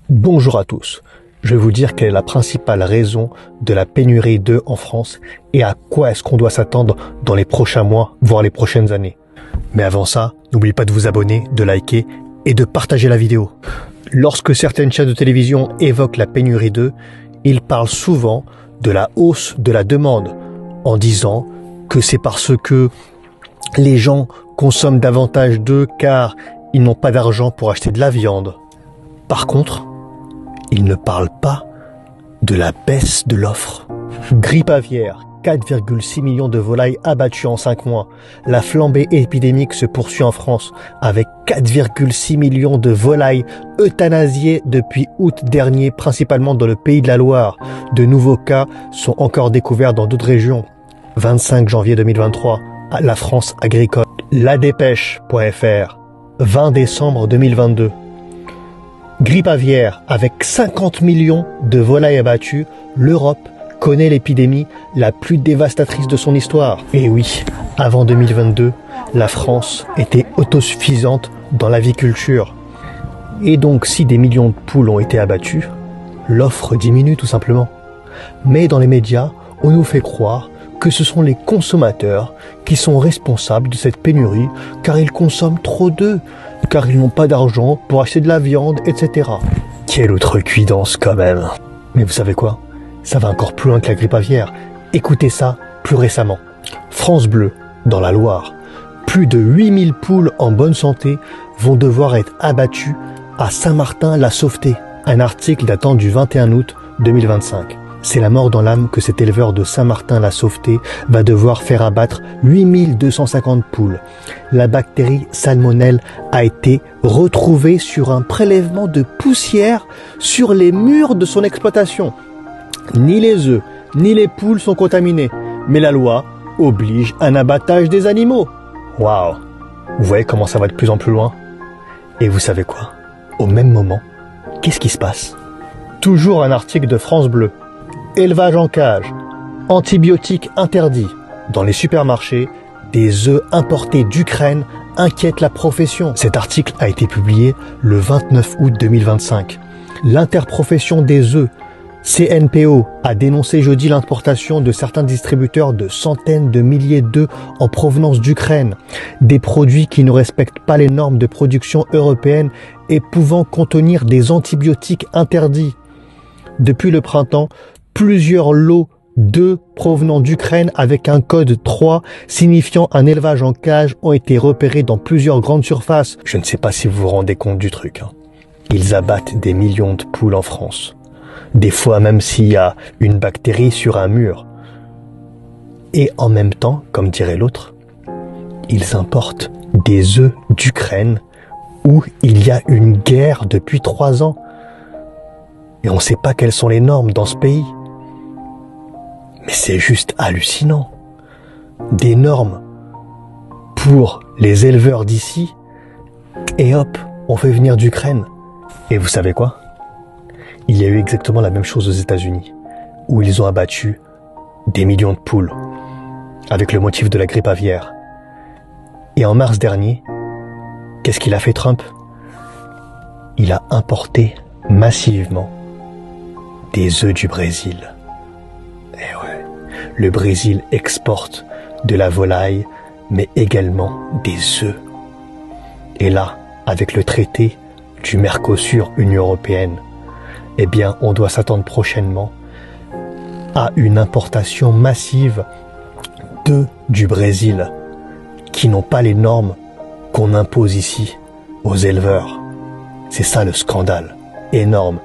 Bonjour à tous. Je vais vous dire quelle est la principale raison de la pénurie d'œufs en France et à quoi est-ce qu'on doit s'attendre dans les prochains mois, voire les prochaines années. Mais avant ça, n'oubliez pas de vous abonner, de liker et de partager la vidéo. Lorsque certaines chaînes de télévision évoquent la pénurie d'œufs, ils parlent souvent de la hausse de la demande en disant que c'est parce que les gens consomment davantage d'œufs car ils n'ont pas d'argent pour acheter de la viande. Par contre, ils ne parlent pas de la baisse de l'offre. Grippe aviaire, 4,6 millions de volailles abattues en 5 mois. La flambée épidémique se poursuit en France avec 4,6 millions de volailles euthanasiées depuis août dernier, principalement dans le pays de la Loire. De nouveaux cas sont encore découverts dans d'autres régions. 25 janvier 2023, à la France agricole. Ladépêche.fr, 20 décembre 2022. Grippe aviaire, avec 50 millions de volailles abattues, l'Europe connaît l'épidémie la plus dévastatrice de son histoire. Et oui, avant 2022, la France était autosuffisante dans l'aviculture. Et donc, si des millions de poules ont été abattues, l'offre diminue tout simplement. Mais dans les médias, on nous fait croire que ce sont les consommateurs qui sont responsables de cette pénurie car ils consomment trop d'œufs, car ils n'ont pas d'argent pour acheter de la viande, etc. Quelle outrecuidance quand même. Mais vous savez quoi? Ça va encore plus loin que la grippe aviaire. Écoutez ça plus récemment. France Bleu, dans la Loire. Plus de 8000 poules en bonne santé vont devoir être abattues à Saint-Martin-la-Sauveté. Un article datant du 21 août 2025. C'est la mort dans l'âme que cet éleveur de Saint-Martin-la-Sauveté va devoir faire abattre 8250 poules. La bactérie salmonelle a été retrouvée sur un prélèvement de poussière sur les murs de son exploitation. Ni les œufs, ni les poules sont contaminés, mais la loi oblige un abattage des animaux. Waouh! Vous voyez comment ça va de plus en plus loin? Et vous savez quoi? Au même moment, qu'est-ce qui se passe? Toujours un article de France Bleu. Élevage en cage, antibiotiques interdits. Dans les supermarchés, des œufs importés d'Ukraine inquiètent la profession. Cet article a été publié le 29 août 2025. L'interprofession des œufs, CNPO, a dénoncé jeudi l'importation de certains distributeurs de centaines de milliers d'œufs en provenance d'Ukraine. Des produits qui ne respectent pas les normes de production européennes et pouvant contenir des antibiotiques interdits. Depuis le printemps, plusieurs lots d'œufs provenant d'Ukraine avec un code 3 signifiant un élevage en cage ont été repérés dans plusieurs grandes surfaces. Je ne sais pas si vous vous rendez compte du truc. Ils abattent des millions de poules en France. Des fois même s'il y a une bactérie sur un mur. Et en même temps, comme dirait l'autre, ils importent des œufs d'Ukraine où il y a une guerre depuis 3 ans. Et on ne sait pas quelles sont les normes dans ce pays. Mais c'est juste hallucinant. Des normes pour les éleveurs d'ici, et hop, on fait venir d'Ukraine. Et vous savez quoi? Il y a eu exactement la même chose aux États-Unis, où ils ont abattu des millions de poules, avec le motif de la grippe aviaire. Et en mars dernier, qu'est-ce qu'il a fait Trump? Il a importé massivement des œufs du Brésil. Eh ouais, le Brésil exporte de la volaille, mais également des œufs. Et là, avec le traité du Mercosur Union Européenne, eh bien, on doit s'attendre prochainement à une importation massive d'œufs du Brésil, qui n'ont pas les normes qu'on impose ici aux éleveurs. C'est ça le scandale énorme